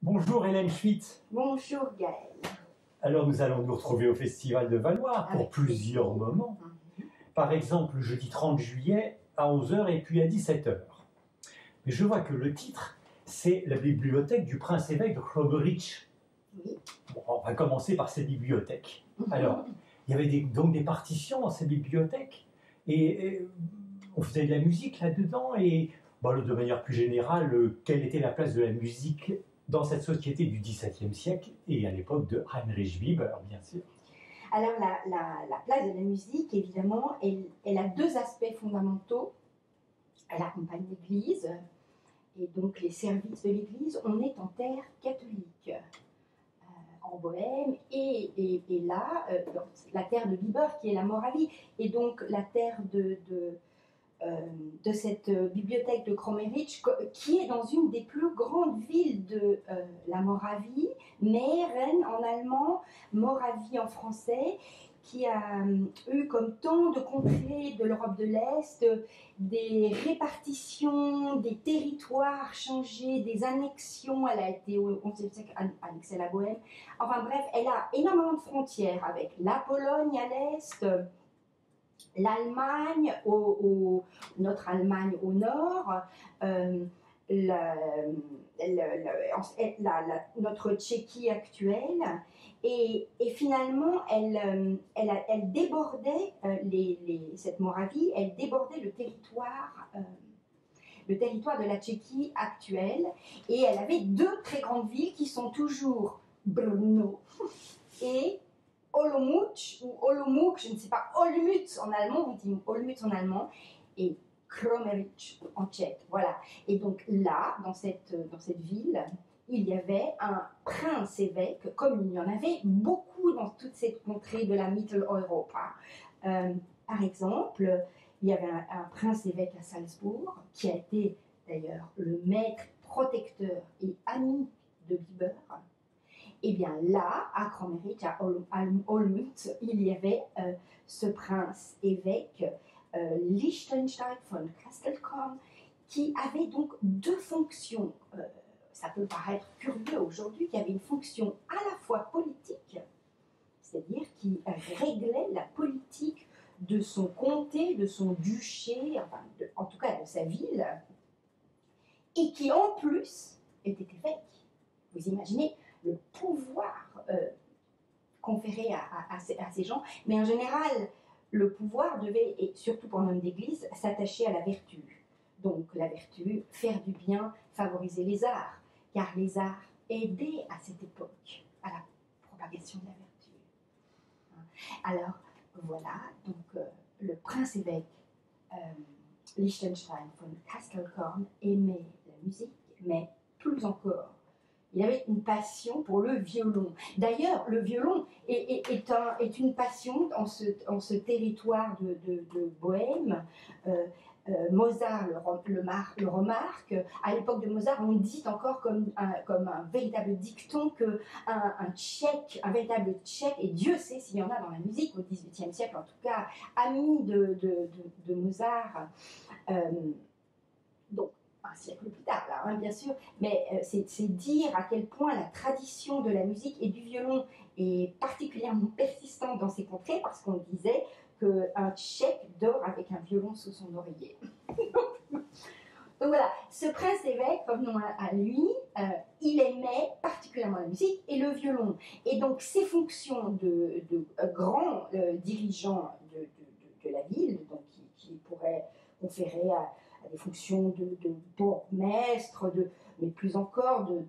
Bonjour Hélène Schwitt. Bonjour Gaël. Alors nous allons nous retrouver au Festival de Valois pour plusieurs moments. Par exemple le jeudi 30 juillet à 11 h et puis à 17 h. Mais je vois que le titre c'est la bibliothèque du prince-évêque de Kromeritsch. Oui. Bon, on va commencer par cette bibliothèque. Alors, il y avait donc des partitions dans cette bibliothèque et on faisait de la musique là-dedans et de manière plus générale, quelle était la place de la musique dans cette société du XVIIe siècle et à l'époque de Heinrich Weber, bien sûr. Alors la place de la musique, évidemment, elle a deux aspects fondamentaux. Elle accompagne l'Église et donc les services de l'Église. On est en terre catholique, en Bohême, et là, la terre de Weber qui est la Moravie, et donc la terre de cette bibliothèque de Kromeritsch, qui est dans une des plus grandes villes de la Moravie, Mähren en allemand, Moravie en français, qui a eu comme tant de contrées de l'Europe de l'Est, des répartitions, des territoires changés, des annexions. Elle a été au XIe siècle annexée à la Bohême. Enfin bref, elle a énormément de frontières avec la Pologne à l'Est, l'Allemagne, notre Allemagne au nord, notre Tchéquie actuelle, et finalement elle débordait cette Moravie, elle débordait le territoire de la Tchéquie actuelle, et elle avait deux très grandes villes qui sont toujours Brno et Olomouc, ou Olomouc, je ne sais pas, Olmütz en allemand, on dit Olmütz en allemand, et Kromeritsch en tchèque, voilà. Et donc là, dans cette ville, il y avait un prince-évêque, comme il y en avait beaucoup dans toute cette contrée de la Mitteleuropa. Par exemple, il y avait un prince-évêque à Salzbourg, qui a été d'ailleurs le maître, protecteur et ami de Weber. Et bien là, à Kromeritsch, à Olmütz, il y avait ce prince-évêque, Lichtenstein von Kastelkorn, qui avait donc deux fonctions. Ça peut paraître curieux aujourd'hui, qui avait une fonction à la fois politique, c'est-à-dire qui réglait la politique de son comté, de son duché, enfin, en tout cas de sa ville, et qui en plus était évêque. Vous imaginez le pouvoir conféré à ces gens, mais en général, le pouvoir devait, et surtout pour un homme d'église, s'attacher à la vertu. Donc la vertu, faire du bien, favoriser les arts, car les arts aidaient à cette époque à la propagation de la vertu. Alors voilà, donc le prince-évêque Lichtenstein von Kastelkorn aimait la musique, mais plus encore, il avait une passion pour le violon. D'ailleurs, le violon est une passion en ce territoire de Bohême. Mozart le remarque. À l'époque de Mozart, on dit encore comme un véritable dicton qu'un tchèque, un véritable tchèque, et Dieu sait s'il y en a dans la musique au XVIIIe siècle, en tout cas, ami de Mozart. Donc, un siècle plus tard, là, bien sûr, mais c'est dire à quel point la tradition de la musique et du violon est particulièrement persistante dans ces contrées, parce qu'on disait qu'un Tchèque dort avec un violon sous son oreiller. Donc voilà, ce prince-évêque, revenons à lui, il aimait particulièrement la musique et le violon. Et donc ses fonctions de grand dirigeant de la ville, donc qui pourrait conférer à des fonctions de bourgmestre, mais plus encore même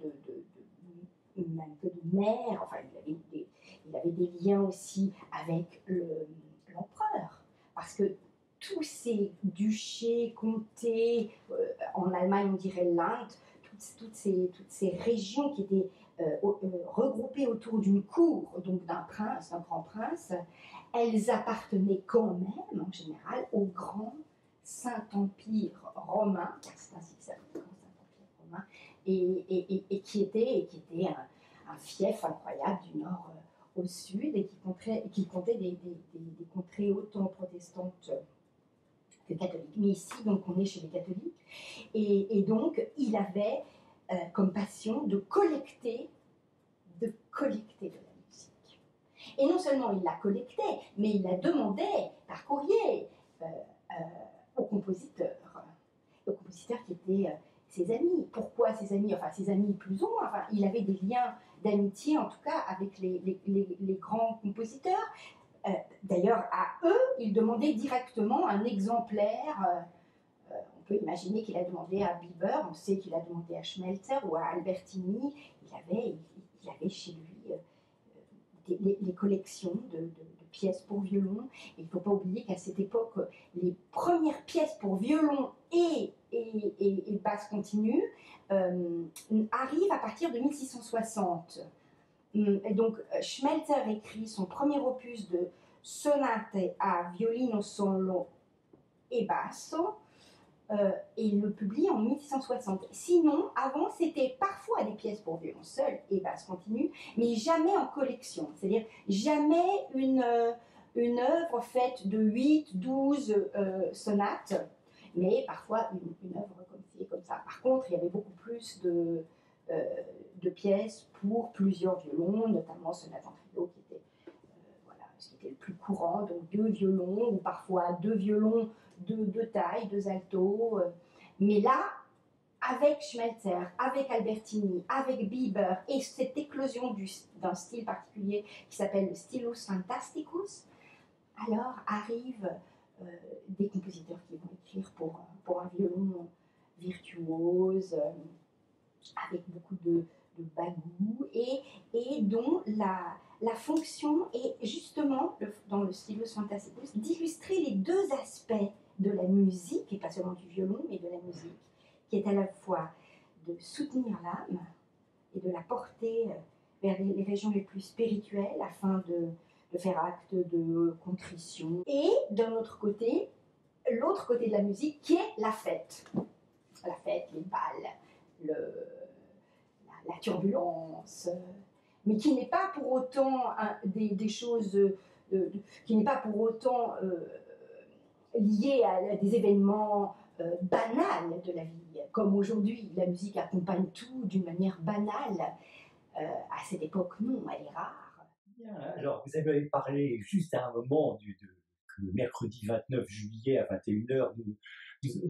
que de maire. Enfin, il avait des liens aussi avec l'empereur, parce que tous ces duchés, comtés, en Allemagne on dirait Land, toutes ces régions qui étaient regroupées autour d'une cour, donc d'un prince, d'un grand prince, elles appartenaient quand même, en général, au grand Saint-Empire romain, car c'est ainsi que ça s'appelle, le grand Saint-Empire romain, et qui était un fief incroyable du nord au sud, et qui comptait des contrées autant protestantes que catholiques. Mais ici, donc, on est chez les catholiques, et donc, il avait comme passion de collecter Et non seulement il la collectait, mais il la demandait par courrier aux compositeurs qui étaient ses amis. Pourquoi ses amis? Enfin, ses amis plus ou moins. Enfin, il avait des liens d'amitié, en tout cas, avec les grands compositeurs. D'ailleurs, à eux, il demandait directement un exemplaire. On peut imaginer qu'il a demandé à Bieber, on sait qu'il a demandé à Schmelzer ou à Albertini. Il avait chez lui les collections de pièces pour violon. Et il ne faut pas oublier qu'à cette époque, les premières pièces pour violon et basse continue arrivent à partir de 1660. Et donc, Schmelzer écrit son premier opus de sonate à violino solo et basso, et il le publie en 1660. Sinon, avant, c'était parfois des pièces pour violon seul et basse continue, mais jamais en collection. C'est-à-dire jamais une œuvre faite de 8, 12 sonates, mais parfois une œuvre comme ci et comme ça. Par contre, il y avait beaucoup plus de pièces pour plusieurs violons, notamment sonate en trio qui était ce qui était le plus courant, donc 2 violons ou parfois 2 violons de taille, 2 altos. Mais là, avec Schmelzer, avec Albertini, avec Bieber et cette éclosion d'un style particulier qui s'appelle le Stilus Fantasticus, alors arrivent des compositeurs qui vont écrire pour un violon virtuose, avec beaucoup de bagou et dont la fonction est justement, dans le Stilus Fantasticus, d'illustrer les deux aspects de la musique, et pas seulement du violon, mais de la musique, qui est à la fois de soutenir l'âme et de la porter vers les régions les plus spirituelles afin de faire acte de contrition. Et d'un autre côté, l'autre côté de la musique qui est la fête. La fête, les balles, la turbulence, mais qui n'est pas pour autant des choses, qui n'est pas pour autant liée à des événements banals de la vie. Comme aujourd'hui, la musique accompagne tout d'une manière banale. À cette époque, non, elle est rare. Bien, alors, vous avez parlé juste à un moment le mercredi 29 juillet à 21h,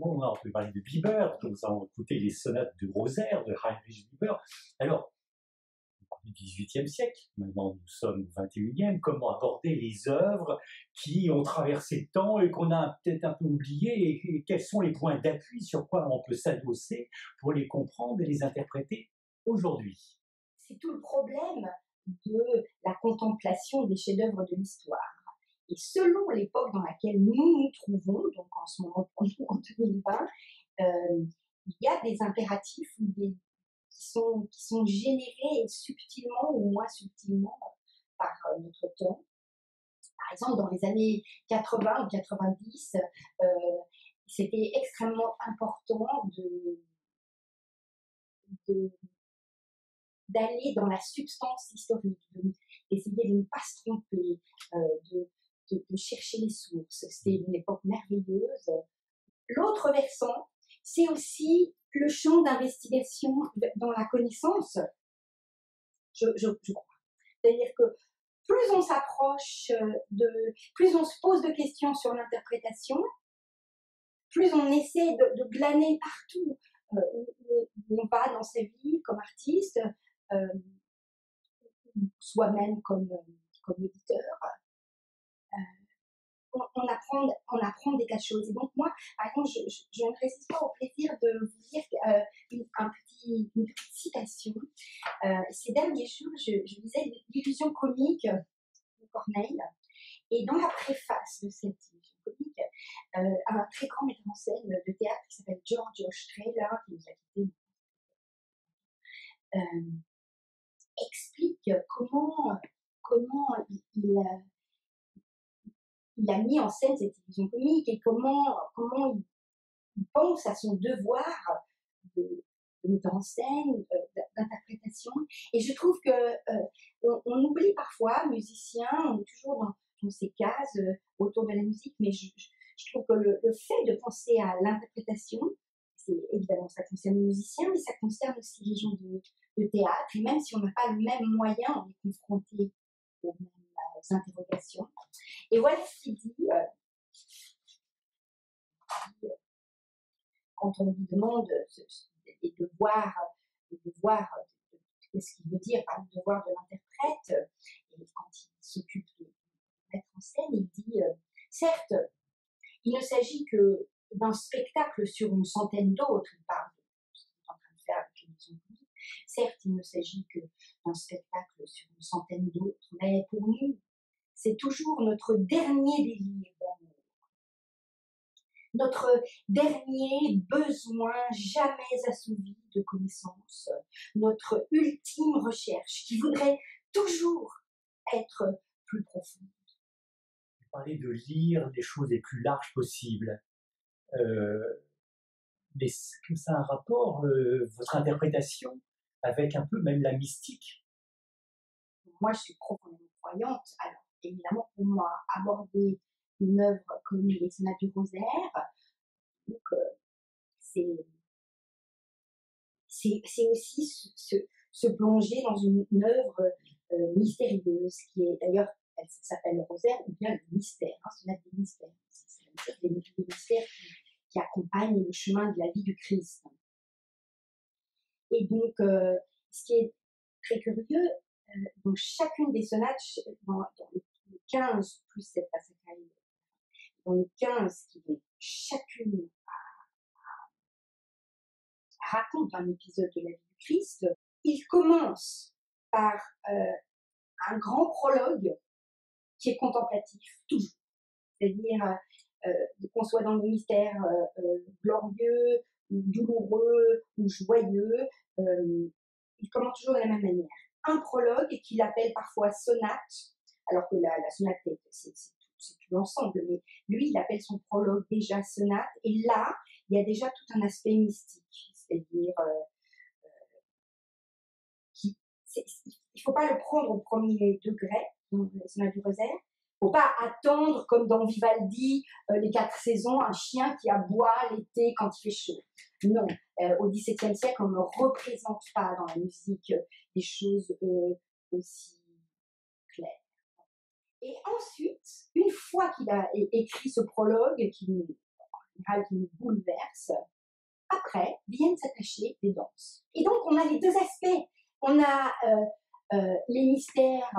on a pu parler de Bieber, nous avons écouté les sonates de Rosaire, de Heinrich Bieber. Alors, du XVIIIe siècle, maintenant nous sommes au XXIe, comment aborder les œuvres qui ont traversé le temps et qu'on a peut-être un peu oubliées, et quels sont les points d'appui sur quoi on peut s'adosser pour les comprendre et les interpréter aujourd'hui? C'est tout le problème de la contemplation des chefs-d'œuvre de l'histoire. Et selon l'époque dans laquelle nous nous trouvons, donc en ce moment, en 2020, il y a des impératifs qui sont générés subtilement ou moins subtilement par notre temps. Par exemple, dans les années 80 ou 90, c'était extrêmement important d'aller dans la substance historique, d'essayer de ne pas se tromper, de chercher les sources. C'était une époque merveilleuse. L'autre versant, c'est aussi le champ d'investigation dans la connaissance, je crois. C'est-à-dire que plus on s'approche plus on se pose de questions sur l'interprétation, plus on essaie de glaner partout où on va dans sa vie comme artiste, soi-même comme éditeur, on apprend des tas de choses. Et donc moi, par exemple, je ne résiste pas au plaisir de vous dire une petite citation. Ces derniers jours, je lisais l'illusion comique de Corneille, et dans la préface de cette illusion comique, un très grand metteur en scène de théâtre qui s'appelle George Strehler, qui nous a quittés, explique comment il a mis en scène cette illusion comique et comment il pense à son devoir de metteur en scène, d'interprétation. Et je trouve qu'on oublie parfois, musicien, on est toujours dans ces cases autour de la musique, mais je trouve que le fait de penser à l'interprétation, évidemment, ça concerne les musiciens, mais ça concerne aussi les gens de théâtre. Et même si on n'a pas le même moyen, on est confronté aux mêmes interrogations. Et voilà ce qu'il dit. Quand on lui demande de voir qu'est-ce qu'il veut dire par le devoir de l'interprète, et quand il s'occupe de mettre en scène, il dit certes, il ne s'agit que d'un spectacle sur une centaine d'autres. Il parle de ce qu'il est en train de faire avec les maisons publiques. Certes, il ne s'agit que d'un spectacle sur une centaine d'autres, mais pour nous, c'est toujours notre dernier délire d'amour. Notre dernier besoin jamais assouvi de connaissance, notre ultime recherche qui voudrait toujours être plus profonde. Vous parlez de lire les choses les plus larges possibles. Mais est-ce que ça a un rapport, votre interprétation, avec un peu même la mystique? Moi, je suis profondément croyante. Alors, évidemment, pour moi, aborder une œuvre comme les Sonates du Rosaire, donc, c'est aussi se plonger dans une œuvre mystérieuse, qui est d'ailleurs, elle s'appelle le Rosaire, ou bien le mystère, Sonate des mystères. C'est les mystères qui accompagnent le chemin de la vie du Christ. Et donc, ce qui est très curieux, dans chacune des sonates, dans les 15 plus cette passacale, dans les 15 qui vont chacune raconte un épisode de la vie du Christ, il commence par un grand prologue qui est contemplatif, toujours. C'est-à-dire qu'on soit dans le mystère glorieux, ou douloureux, ou joyeux, il commence toujours de la même manière. Un prologue qu'il appelle parfois sonate, alors que la sonate, c'est tout l'ensemble, mais lui, il appelle son prologue déjà sonate, et là, il y a déjà tout un aspect mystique, c'est-à-dire il ne faut pas le prendre au premier degré, dans la sonate du Rosaire. Il ne faut pas attendre, comme dans Vivaldi, les 4 saisons, un chien qui aboie l'été quand il fait chaud. Non, au XVIIe siècle, on ne représente pas dans la musique des choses aussi claires. Et ensuite, une fois qu'il a écrit ce prologue, qui nous bouleverse, après viennent s'attacher des danses. Et donc, on a les deux aspects. On a les mystères,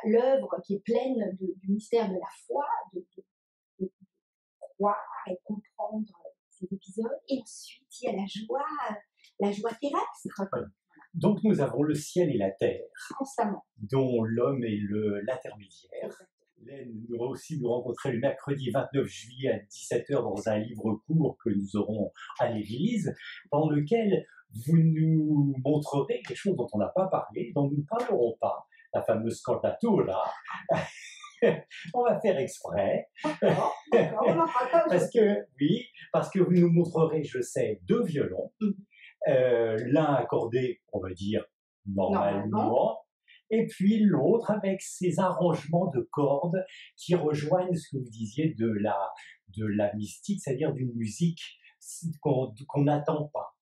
l'œuvre qui est pleine du mystère de la foi, de croire et comprendre ces épisodes. Et ensuite, il y a la joie terrestre. Voilà. Donc, nous avons le ciel et la terre, constamment, dont l'homme est l'intermédiaire. Nous aurons aussi nous rencontrer le mercredi 29 juillet à 17h dans un livre court que nous aurons à l'église, dans lequel vous nous montrerez quelque chose dont on n'a pas parlé, dont nous ne parlerons pas, la fameuse scordatura. On va faire exprès. D'accord, on n'en parle pas aujourd'hui. Parce que vous nous montrerez, je sais, 2 violons, l'un accordé, on va dire, normalement, et puis l'autre avec ses arrangements de cordes qui rejoignent ce que vous disiez de la mystique, c'est-à-dire d'une musique qu'on n'attend pas.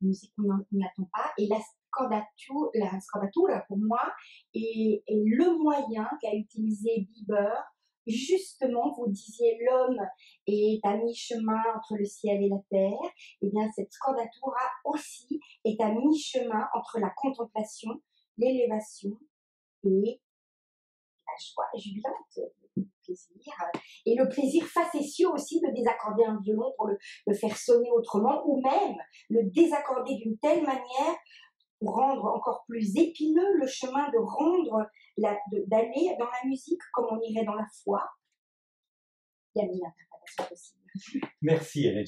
Une musique qu'on n'attend pas, et la scordatura, pour moi, est le moyen qu'a utilisé Bieber. Justement, vous disiez l'homme est à mi-chemin entre le ciel et la terre, et bien cette scordatura aussi est à mi-chemin entre la contemplation, l'élévation et la joie jubilante, le plaisir. Et le plaisir facétieux aussi de désaccorder un violon pour le faire sonner autrement, ou même le désaccorder d'une telle manière pour rendre encore plus épineux le chemin d'aller dans la musique comme on irait dans la foi. Il y a mille interprétations possibles. Merci Hélène.